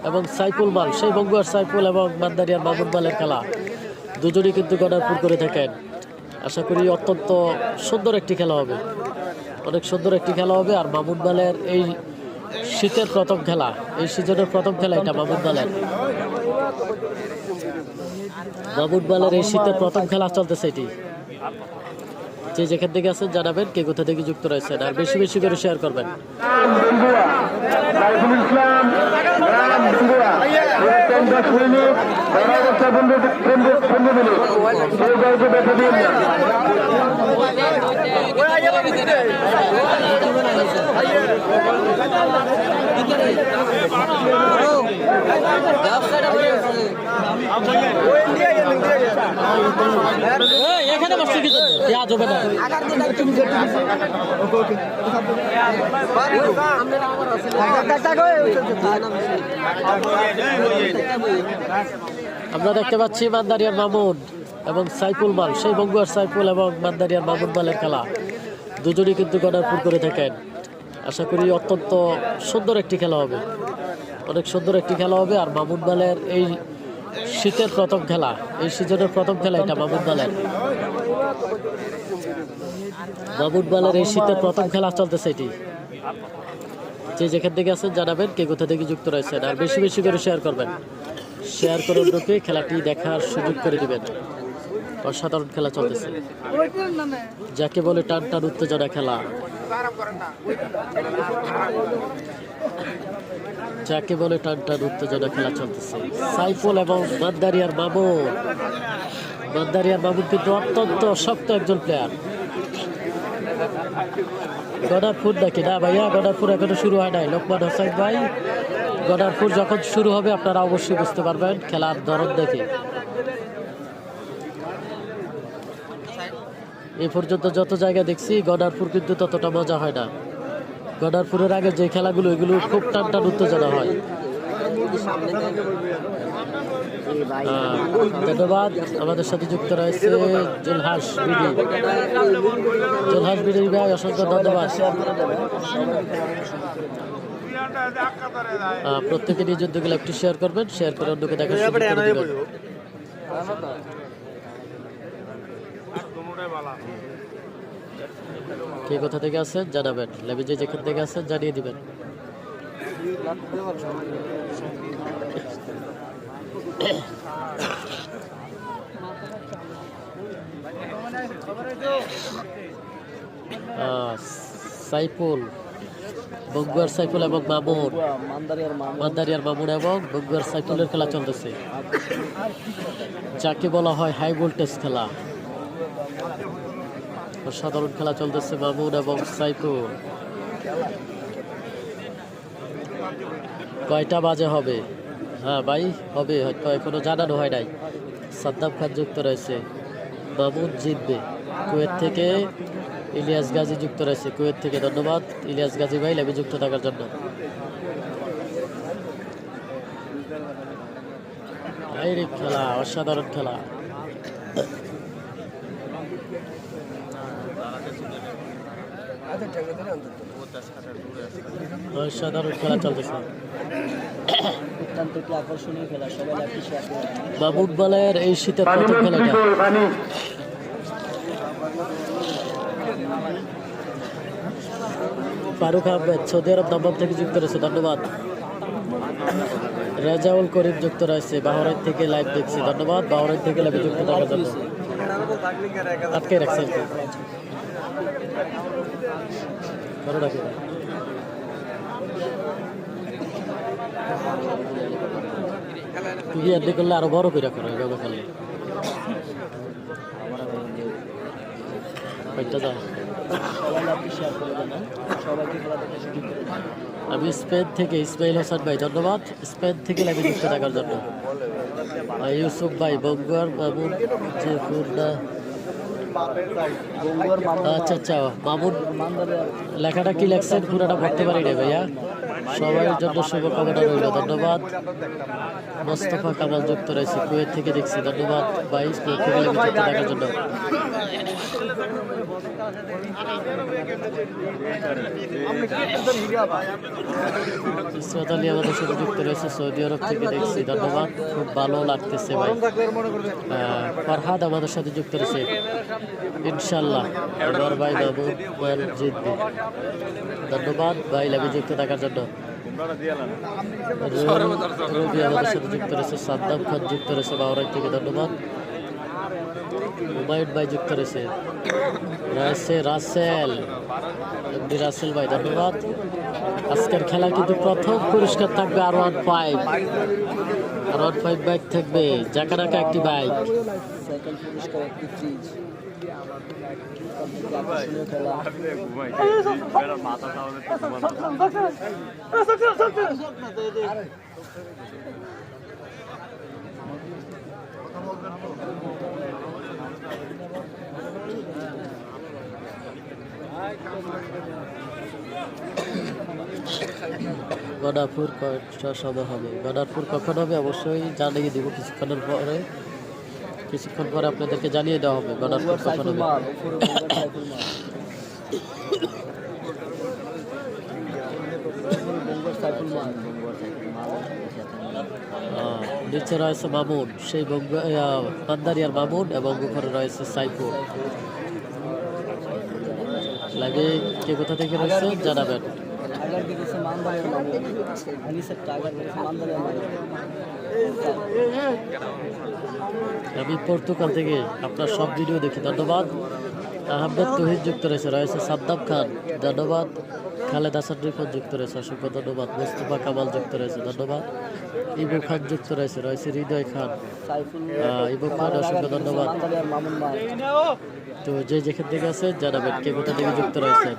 এবং সাইফুল মাল, সেই বঙ্গুয়ার সাইফুল এবং মান্দারিয়ার মামুন মালের খেলা। দুজনই কিন্তু গডারপুর করে থাকেন। আশা করি অত্যন্ত সুন্দর একটি খেলা হবে, অনেক সুন্দর একটি খেলা হবে। আর মামুন মালের এই শীতের প্রথম খেলা, এই সিজনের প্রথম খেলা এটা মামুন মালের এই শীতের প্রথম খেলা চলতেছে এটি। যে যেখান থেকে আছেন জানাবেন কে কোথা থেকে যুক্ত রয়েছেন, আর বেশি বেশি করে শেয়ার করবেন। এখানে বসে কিছু হবে না। আমরা দেখতে পাচ্ছি মান্দারিয়ার মামুন এবং সাইফুল মাল, সেই বঙ্গুয়ার সাইফুল এবং মান্দারিয়ার মামুন মালের খেলা। দুজনই কিন্তু গডারপুর করে থাকেন। আশা করি অত্যন্ত সুন্দর একটি খেলা হবে, অনেক সুন্দর একটি খেলা হবে। আর মামুন মালের এই শীতের প্রথম খেলা, এই সিজনের প্রথম খেলা এটা মামুন মালের এই শীতের প্রথম খেলা চলতেছে এটি। যে যেখান থেকে আছেন জানাবেন কে কোথা থেকে যুক্ত রয়েছেন, আর বেশি বেশি করে শেয়ার করবেন। শেয়ার করে অন্যকে খেলাটি দেখার সুযোগ করে দিবেন। অসাধারণ খেলা চলতেছে, যাকে বলে টান টান উত্তেজনা খেলা, যাকে বলে টান টান উত্তেজনা খেলা চলতেছে। সাইফুল এবং মান্দারিয়ার মামুন কিন্তু অত্যন্ত শক্ত একজন প্লেয়ার। গডারপুর দেখি না ভাইয়া, গডারপুর এখনো শুরু হয় নাই। লোকমান হোসেন ভাই, গডারপুর যখন শুরু হবে আপনারা অবশ্যই বুঝতে পারবেন খেলার ধরন দেখে। এ পর্যন্ত যত জায়গা দেখছি গডারপুর কিন্তু ততটা মজা হয় না। গডারপুরের আগে যে খেলাগুলো এগুলো খুব টান টান উত্তেজনা হয়। ধন্যবাদ। আমাদের সাথে যুক্ত রয়েছে জুলহাস বিডি ভাই, অসংখ্য ধন্যবাদ। প্রত্যেকে নিজ উদ্যোগে একটু শেয়ার করবেন, শেয়ার করে অন্যকে দেখার সুযোগ করে দিবেন। কে কোথা থেকে আছেন জানাবেন, লেবে যে যেখান থেকে আছেন জানিয়ে দিবেন। সাইফুল, বঙ্গুয়ার সাইফুল এবং মামুন, মান্দারিয়ার মামুন এবং বঙ্গুয়ার সাইফুলের খেলা চলতেছে, যাকে বলা হয় হাই ভোল্টেজ খেলা। অসাধারণ খেলা চলতেছে মামুন এবং সাইফুল। কয়টা বাজে হবে? হ্যাঁ ভাই হবে, হয়তো এখনো জানানো হয় নাই। সাদ্দাম খান যুক্ত রয়েছে, মামুন জিতবে। কুয়েত থেকে ইলিয়াস গাজী যুক্ত রয়েছে, কুয়েত থেকে ধন্যবাদ ইলিয়াস গাজী ভাই লাইভে যুক্ত থাকার জন্য। খেলা অসাধারণ খেলা, অসাধারণ খেলা চলতেছে। মামুন মালের এই শীতের প্রথম খেলাটা। ফারুক আহমেদ সৌদি আরব দমদম থেকে যুক্ত রয়েছে, ধন্যবাদ। রেজাউল করিম যুক্ত রয়েছে, বাহরাইন থেকে লাইভ দেখছি, ধন্যবাদ। বাহরাইন থেকে লাইভে যুক্ত থাকার জন্য। আটকে রাখছেন ভালো রাখি। তুই এমনি করলে আরো বড় করে করো, এভাবে করলে আমি স্পেন থেকে ইসমাইল হোসেন ভাই, ধন্যবাদ স্পেন থেকে লাইভে যুক্ত থাকার জন্য। ইউসুফ ভাই, বঙ্গুয়ার মামুন যে পূর্ণা, আচ্ছা আচ্ছা মামুন লেখাটা কি লেখছেন পুরোটা পড়তে পারি না ভাইয়া। সবার জন্য শুভকামনা রইল। ধন্যবাদ। মোস্তফা কামাল যুক্ত রয়েছে কুয়েত থেকে দেখছি। ধন্যবাদ ভাই দেখার জন্য। ইসমাত আলী আমাদের সাথে যুক্ত রয়েছে সৌদি আরব থেকে দেখছি। ধন্যবাদ, খুব ভালো লাগতেছে ভাই। ফরহাদ আমাদের সাথে যুক্ত রয়েছে। ইনশাল্লাহ আমার ভাই বাবু জিতবে। ধন্যবাদ ভাই লাভে যুক্ত থাকার জন্য। রবি আমাদের সাথে যুক্ত রয়েছে। সাদ্দাম খান যুক্ত রয়েছে বাউরাই থেকে। ধন্যবাদ। হুমায়ুন ভাই যুক্ত রয়েছে। রাসেল এমডি রাসেল ভাই ধন্যবাদ। আজকের খেলা কিন্তু প্রথম পুরস্কার থাকবে R15 বাইক থাকবে, জাকানাকা একটি বাইক। গণাপুর কয়টার সময় হবে? গণাপুর কখন হবে অবশ্যই জানিয়ে দিব কিছুক্ষণ পরে আপনাদেরকে জানিয়ে দেওয়া হবে গণাপুর কখন হবে। নিচে রয়েছে মামুন, সেই বান্দারিয়ার মামুন, এবং উপরে রয়েছে সাইফুল। লাগে কে কোথা থেকে রয়েছে জানাবেন। আমি পর্তুগাল থেকে আপনার সব ভিডিও দেখি। ধন্যবাদ। আহমেদ তহিদ যুক্ত রয়েছে সাদ্দাম খান ধন্যবাদ। খালেদ হাসান রিফন যুক্ত রয়েছে, অসংখ্য ধন্যবাদ। মোস্তফা কামাল যুক্ত রয়েছে, ধন্যবাদ। ইবু খান যুক্ত রয়েছে হৃদয় খান, ইবু খান অসংখ্য ধন্যবাদ। তো যে যেখান থেকে আছে জানাবেন কে কোথা থেকে যুক্ত রয়েছেন।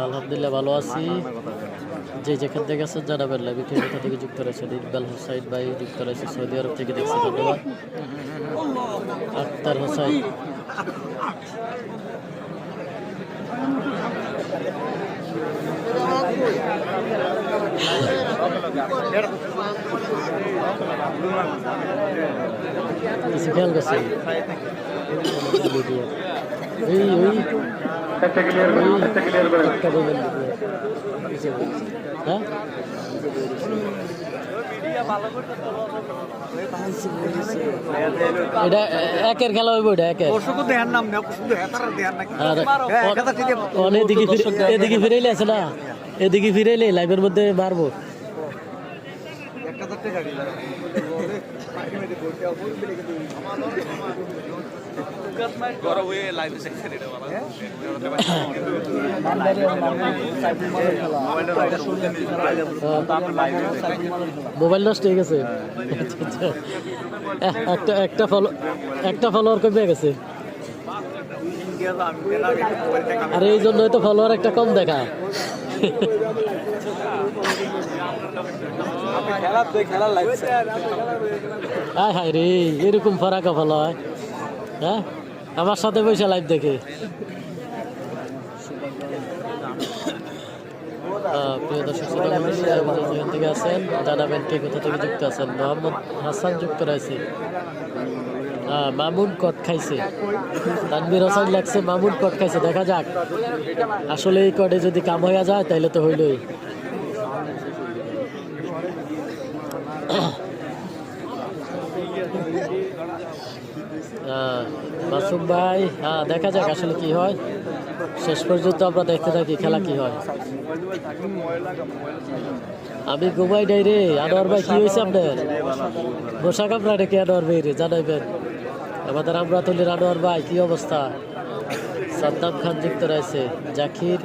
আলহামদুলিল্লাহ ভালো আছি। যে যেখান থেকে আছেন জানাবেন। লাইভে কে কোথা থেকে যুক্ত রয়েছেন। ইকবাল হোসাইন ভাই যুক্ত রয়েছে সৌদি আরব থেকে দেখছি, ধন্যবাদ। আক্তার হোসাইন কিছু খেয়াল করছে। এটা একের খেলা হইব, এটা একের। এদিকে ফিরাইলে আছে না, এদিকে ফিরাইলে লাইভের মধ্যে মারবো। মোবাইল নষ্ট হয়ে গেছে। একটা ফলোয়ার কমে গেছে, আর এই জন্যই তো ফলোয়ার একটা কম দেখা। হায় রে, এরকম ফারাকা ভালো হয়। হ্যাঁ, আমার সাথে বসে লাইভ দেখে। প্রিয় দর্শক যেখান থেকে আছেন জানাবেন কে কোথা থেকে যুক্ত আছেন। মোহাম্মদ হাসান যুক্ত রয়েছে। মামুন কট খাইছে, তানভীর হোসেন লাগছে মামুন কট খাইছে। দেখা যাক আসলে এই কটে যদি কাম হইয়া যায় তাহলে তো হইলই। মাসুম ভাই, হ্যাঁ দেখা যাক আসলে কি হয়। শেষ পর্যন্ত আমরা দেখতে থাকি খেলা কি হয়। আমি ঘুমাই নাই রে। আনোয়ার ভাই কি হয়েছে আপনার? বসা কামরা নাকি আনোয়ার ভাই রে? জানাইবেন আমাদের আমরাতলির আনোয়ার ভাই কি অবস্থা? সাদ্দাম খান যুক্ত রয়েছে, জাকির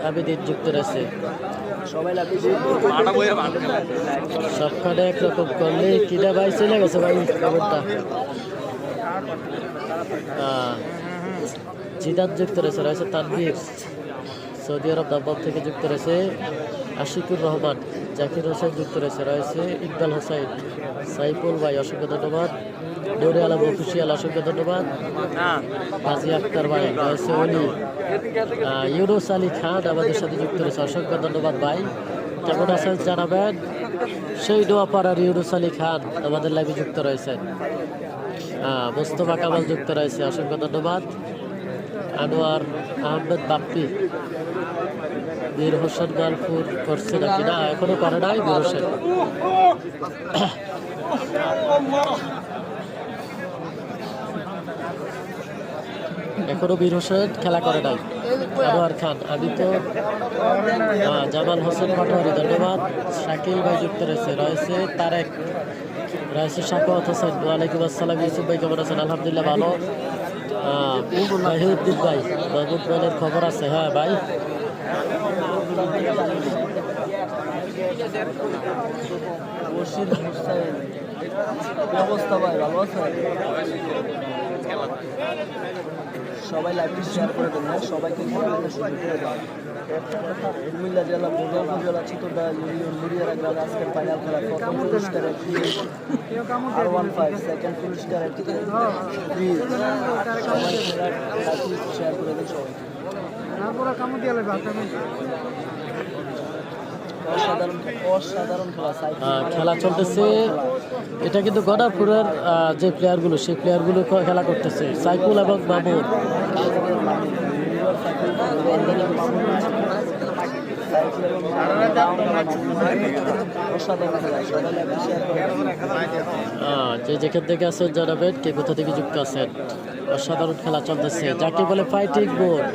আবিদিন যুক্ত রয়েছে। সবখানে একরকম করলে কিনা ভাই চলে গেছে ভাই খবরটা। জিদান যুক্ত রয়েছে তানভীর, সৌদি আরব দাম্মাম থেকে যুক্ত রয়েছে আশিকুর রহমান, জাকির হোসেন যুক্ত রয়েছে ইকবাল হোসেন, সাইফুল ভাই অসংখ্য ধন্যবাদ, নুরে আলম অফিসিয়াল অসংখ্য ধন্যবাদ, কাজী আক্তার ভাই রয়েছে, অলি ইউনুস আলী খান আমাদের সাথে যুক্ত রয়েছে, অসংখ্য ধন্যবাদ ভাই। কেমন আছেন জানাবেন। সেই নোয়াপাড়ার ইউনুস আলী খান আমাদের লাইভে যুক্ত রয়েছেন। মোস্তফা কামাল যুক্ত রয়েছে, অসংখ্য ধন্যবাদ। আনোয়ার আহমেদ বাপ্পি, বীর হোসেন গালপুর করছে নাকি? না, এখনো করে নাই বীর হোসেন। এখনো বীর হোসেন খেলা করে নাই। আনোয়ার খান, আমি তো জামাল হোসেন পাটোয়ারি ধন্যবাদ। শাকিল ভাই যুক্ত রয়েছে তারেক রয়েছে, শাকাওয়াত হোসেন, ওয়ালাইকুম আসসালাম। ইউসুফ ভাই কেমন আছেন? আলহামদুলিল্লাহ ভালো। মাহিউদ্দিন ভাই, মাহমুদ বলের খবর আছে? হ্যাঁ ভাই। সবাই লাইভটি শেয়ার করে দেন, সবাইকে কুমিল্লা জেলা বোরগাঁও জেলা চিতরডা ইউনিয়ন মুড়িয়ারা গ্রামে আজকের ফাইনাল খেলা প্রথম পুরস্কার R15, সেকেন্ড পুরস্কার সবাই শেয়ার করে দেন সবাইকে। খেলা চলতেছে। এটা কিন্তু গদারপুরের যে প্লেয়ারগুলো, সেই প্লেয়ারগুলো খেলা করতেছে, সাইফুল এবং মামুন। যে যেখান থেকে আছেন জানাবেন কে কোথা থেকে যুক্ত আছেন। অসাধারণ খেলা চলতেছে, যাকে বলে ফাইটিং বোর্ড।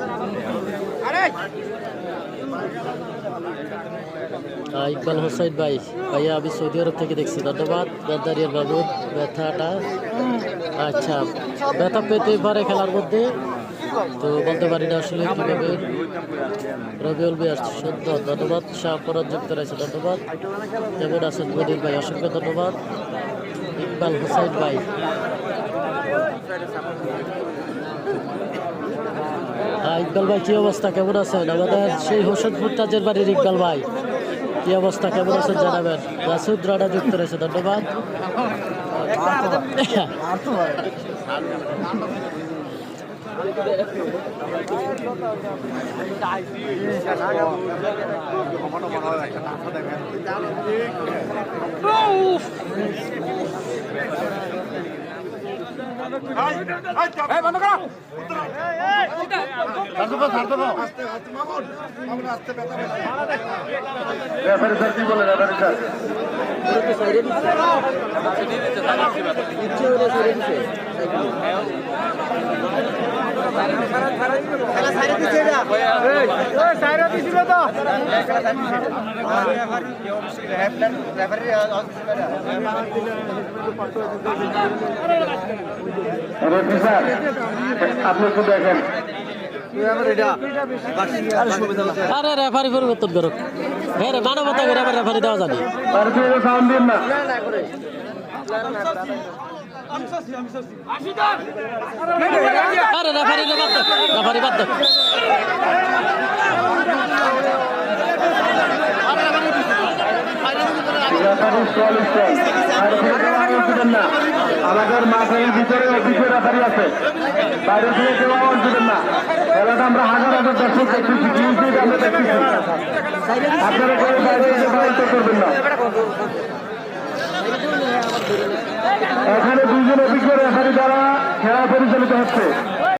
ইকবাল হোসেন ভাই, ভাইয়া আমি সৌদি আরব থেকে দেখছি, ধন্যবাদ। বান্দারিয়ার বাবুর ব্যথাটা, আচ্ছা ব্যথা পেতে পারে খেলার মধ্যে, তো বলতে পারি না আসলে কীভাবে। রবিউল মিয়ার সুন্দর ধন্যবাদ। শাহপরান যুক্ত রয়েছে, ধন্যবাদ। কেমন আছেন মনির ভাই? অসংখ্য ধন্যবাদ। ইকবাল হোসেন ভাই, ইকবাল ভাই কি অবস্থা, কেমন আছেন? আমাদের সেই হোসেনপুর তাজের বাড়ির ইকবাল ভাই কি অবস্থা, কেমন আছেন জানাবেন। মাসুদ রানা যুক্ত রয়েছে, ধন্যবাদ। আপনি একটু দেখেন, আরে রেফারি পরিবর্তন করুক। হ্যাঁ রে, মানবতা করে আবার রেফারি দেওয়া যাবে। সাউন্ড দিন না। আরে রেফারি বাদ দে, রেফারি বাদ দে। আমাদের মাঠের ভিতরে অফিসের রেফারি আছে, বাইরে থেকে কেউ আওয়াজ দেবেন না। খেলাটা আমরা হাজার হাজার দর্শক দেখতেছি, আমরা দেখতেছি, আপনারা কেউ বাইরে থেকে করবেন না। এখানে দুইজন অভিজ্ঞ রেফারি দ্বারা খেলা পরিচালিত হচ্ছে।